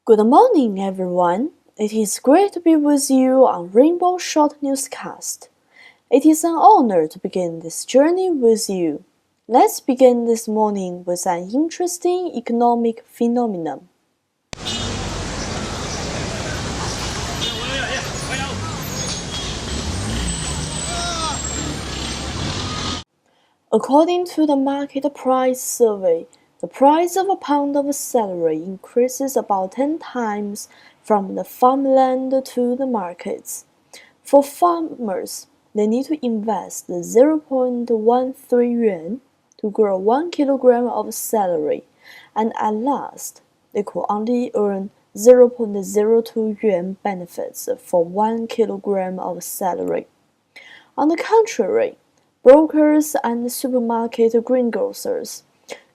Good morning, everyone. It is great to be with you on Rainbow Short Newscast. It is an honor to begin this journey with you. Let's begin this morning with an interesting economic phenomenon. According to the market price survey, the price of a pound of celery increases about 10 times from the farmland to the markets. For farmers, they need to invest 0.13 yuan to grow 1 kilogram of celery, and at last, they could only earn 0.02 yuan benefits for 1 kilogram of celery. On the contrary, brokers and supermarket greengrocers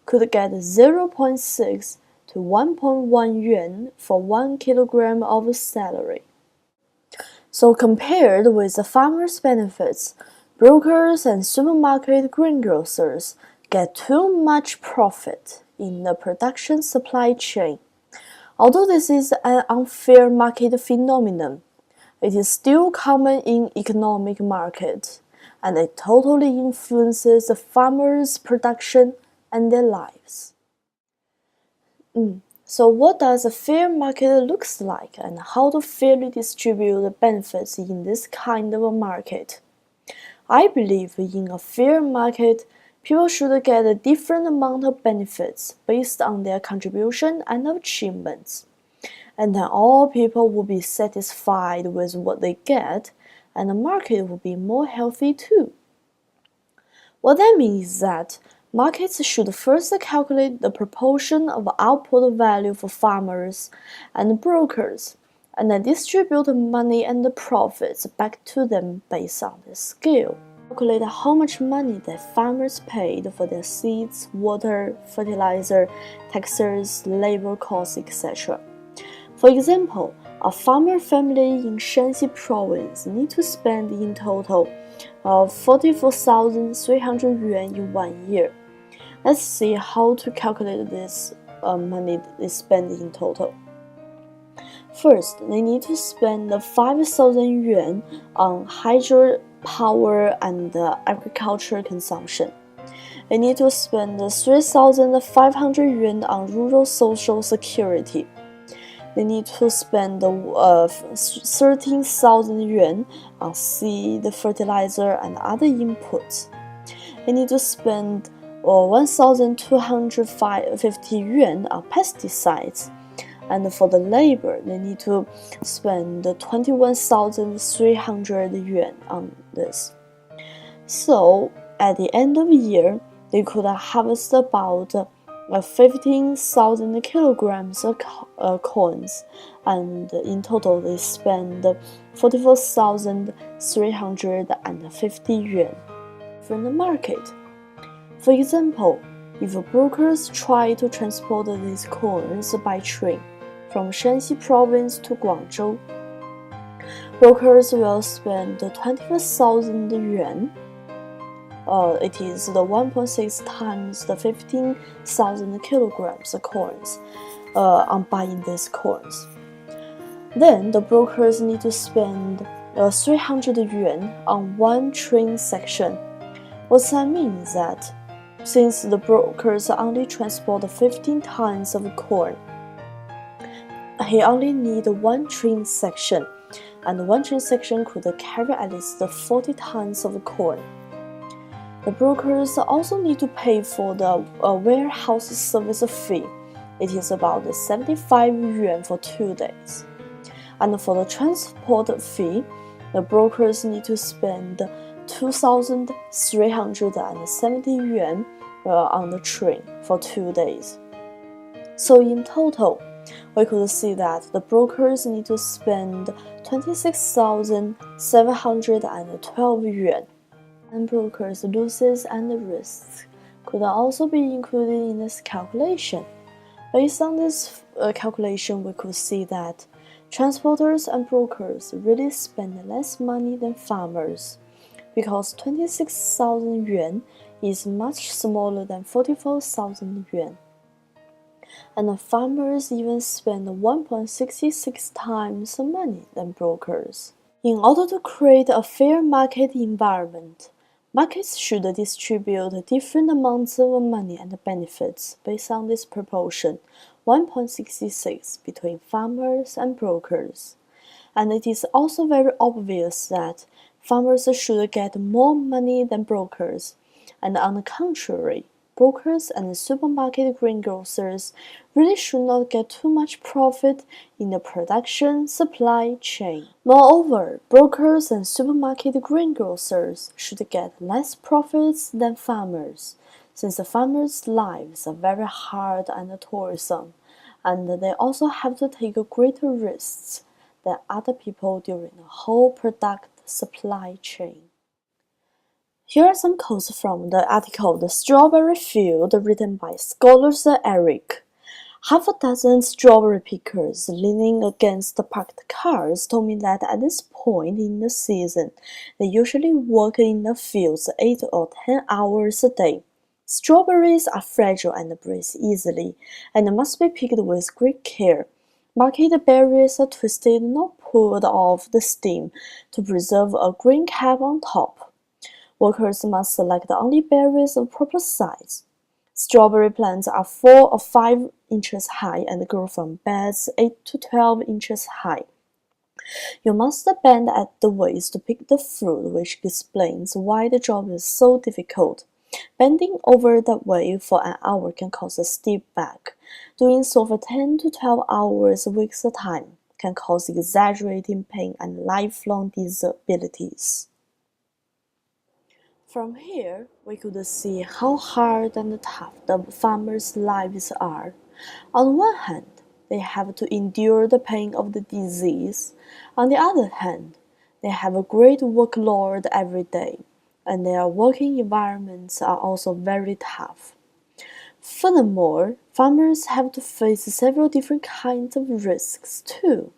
could get 0.6 to 1.1 yuan for 1 kilogram of celery. So compared with the farmers' benefits, brokers and supermarket greengrocers get too much profit in the production supply chain. Although this is an unfair market phenomenon, it is still common in economic markets, and it totally influences the farmers' production and their lives. So what does a fair market looks like, and how to fairly distribute the benefits in this kind of a market? I believe in a fair market, people should get a different amount of benefits based on their contribution and achievements. And then all people will be satisfied with what they get, and the market will be more healthy too. What that means is that markets should first calculate the proportion of output value for farmers and brokers, and then distribute the money and the profits back to them based on the scale. Calculate how much money that farmers paid for their seeds, water, fertilizer, taxes, labor costs, etc. For example, a farmer family in Shanxi province need to spend in total 44,300 yuan in 1 year. Let's see how to calculate this money they spend in total. First, they need to spend 5,000 yuan on hydropower and agriculture consumption. They need to spend 3,500 yuan on rural social security. They need to spend 13,000 yuan on seed, fertilizer, and other inputs. They need to spend 1,250 yuan on pesticides. And for the labor, they need to spend 21,300 yuan on this. So, at the end of the year, they could harvest about 15,000 kilograms of corns, and in total they spend 44,350 yuan. From the market, for example, if brokers try to transport these corns by train from Shanxi province to Guangzhou, brokers will spend 25,000 yuan. It is the 1.6 times the 15,000 kilograms of corns on buying these corns. Then the brokers need to spend 300 yuan on one train section. What that means is that since the brokers only transport 15 tons of corn, he only needs one train section, and one train section could carry at least 40 tons of corn. The brokers also need to pay for the warehouse service fee. It is about 75 yuan for 2 days. And for the transport fee, the brokers need to spend 2,370 yuan on the train for 2 days. So in total, we could see that the brokers need to spend 26,712 yuan. And brokers' losses and risks could also be included in this calculation. Based on this calculation, we could see that transporters and brokers really spend less money than farmers, because 26,000 yuan is much smaller than 44,000 yuan. and the farmers even spend 1.66 times the money than brokers. In order to create a fair market environment, markets should distribute different amounts of money and benefits based on this proportion, 1.66 between farmers and brokers. And it is also very obvious that farmers should get more money than brokers, and on the contrary, brokers and supermarket greengrocers really should not get too much profit in the production supply chain. Moreover, brokers and supermarket greengrocers should get less profits than farmers, since the farmers' lives are very hard and toilsome, and they also have to take greater risks than other people during the whole product supply chain. Here are some quotes from the article The Strawberry Field, written by scholars Eric. Half a dozen strawberry pickers leaning against the parked cars told me that at this point in the season, they usually work in the fields 8 or 10 hours a day. Strawberries are fragile and break easily, and must be picked with great care. Market berries are twisted, not pulled off the stem, to preserve a green cap on top. Workers must select only berries of proper size. Strawberry plants are 4 or 5 inches high and grow from beds 8 to 12 inches high. You must bend at the waist to pick the fruit, which explains why the job is so difficult. Bending over that way for an hour can cause a stiff back. Doing so for 10 to 12 hours weeks at a time can cause exaggerating pain and lifelong disabilities. From here, we could see how hard and tough the farmers' lives are. On one hand, they have to endure the pain of the disease. On the other hand, they have a great workload every day, and their working environments are also very tough. Furthermore, farmers have to face several different kinds of risks too.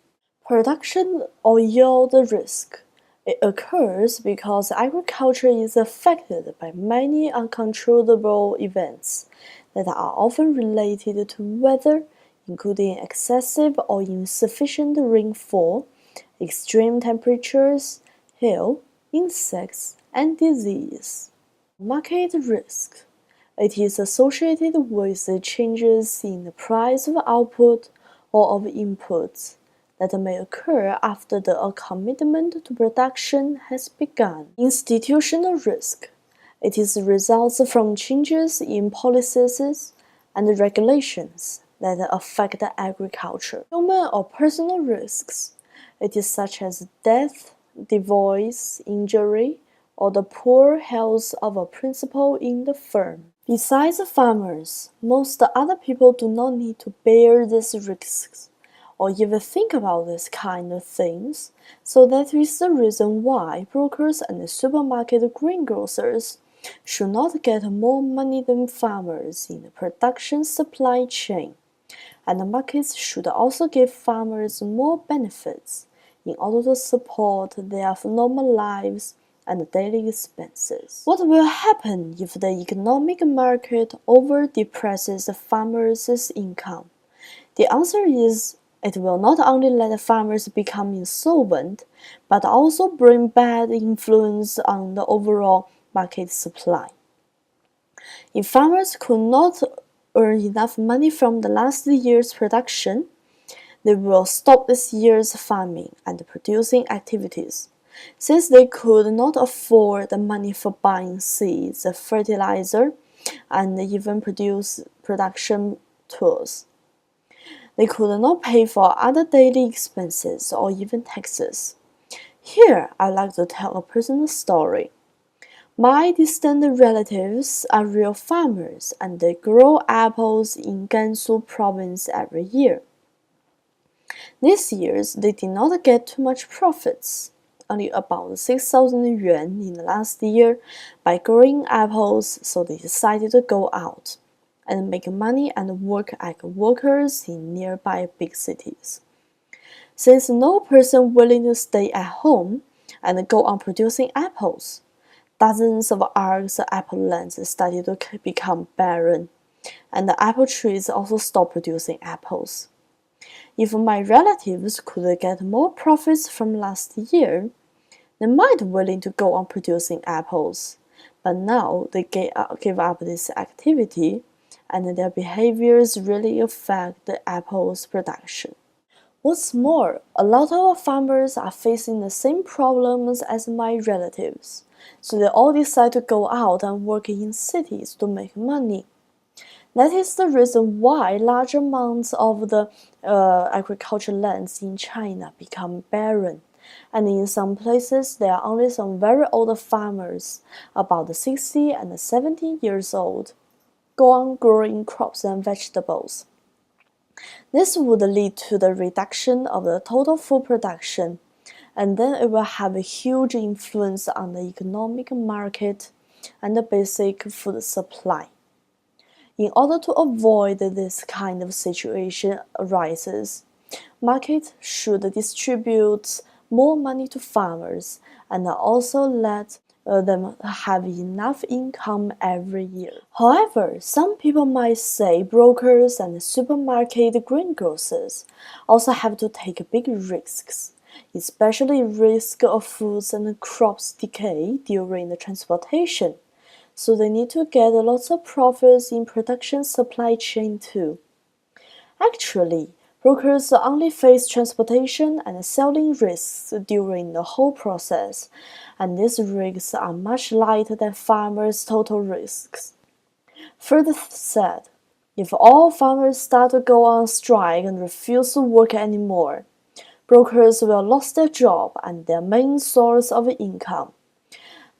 Production or yield risk. It occurs because agriculture is affected by many uncontrollable events that are often related to weather, including excessive or insufficient rainfall, extreme temperatures, hail, insects, and disease. Market risk. It is associated with changes in the price of output or of inputs that may occur after the commitment to production has begun. Institutional risk. It is results from changes in policies and regulations that affect agriculture. Human or personal risks. It is such as death, divorce, injury, or the poor health of a principal in the firm. Besides farmers, most other people do not need to bear these risks or even think about this kind of things, so that is the reason why brokers and supermarket greengrocers should not get more money than farmers in the production supply chain, and the markets should also give farmers more benefits in order to support their normal lives and daily expenses. What will happen if the economic market over-depresses farmers' income? The answer is it will not only let farmers become insolvent, but also bring bad influence on the overall market supply. If farmers could not earn enough money from the last year's production, they will stop this year's farming and producing activities, since they could not afford the money for buying seeds, fertilizer, and even production tools. They could not pay for other daily expenses or even taxes. Here, I'd like to tell a personal story. My distant relatives are real farmers, and they grow apples in Gansu province every year. These years, they did not get too much profits, only about 6,000 yuan in the last year by growing apples, so they decided to go out and make money and work as workers in nearby big cities. Since no person willing to stay at home and go on producing apples, dozens of acres of apple lands started to become barren. and the apple trees also stop producing apples. If my relatives could get more profits from last year, they might be willing to go on producing apples, but now they give up this activity, and their behaviors really affect the apple's production. What's more, a lot of farmers are facing the same problems as my relatives, so they all decide to go out and work in cities to make money. That is the reason why large amounts of the agricultural lands in China become barren, and in some places there are only some very old farmers, about 60 and 70 years old, go on growing crops and vegetables. This would lead to the reduction of the total food production, and then it will have a huge influence on the economic market and the basic food supply. In order to avoid this kind of situation arises, market should distribute more money to farmers and also let them have enough income every year. However, some people might say brokers and supermarket greengrocers also have to take big risks, especially risk of foods and crops decay during the transportation. So they need to get lots of profits in production supply chain too. Actually, brokers only face transportation and selling risks during the whole process, and these risks are much lighter than farmers' total risks. Further said, if all farmers start to go on strike and refuse to work anymore, brokers will lose their job and their main source of income.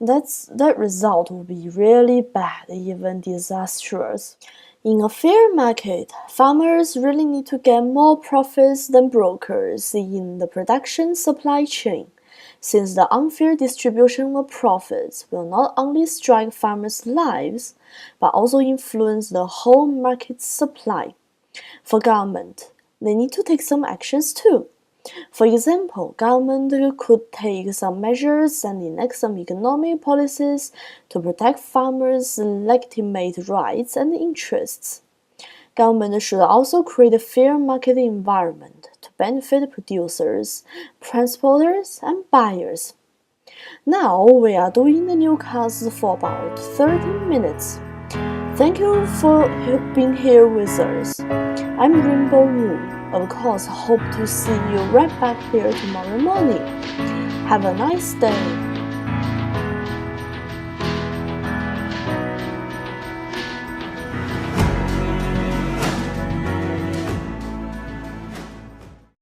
That result will be really bad, even disastrous. In a fair market, farmers really need to get more profits than brokers in the production supply chain, since the unfair distribution of profits will not only strike farmers' lives, but also influence the whole market supply. For government, they need to take some actions too. For example, government could take some measures and enact some economic policies to protect farmers' legitimate rights and interests. Government should also create a fair market environment to benefit producers, transporters, and buyers. Now we are doing the newscast for about 30 minutes. Thank you for being here with us. I'm Rainbow Wu. Of course, hope to see you right back here tomorrow morning. Have a nice day.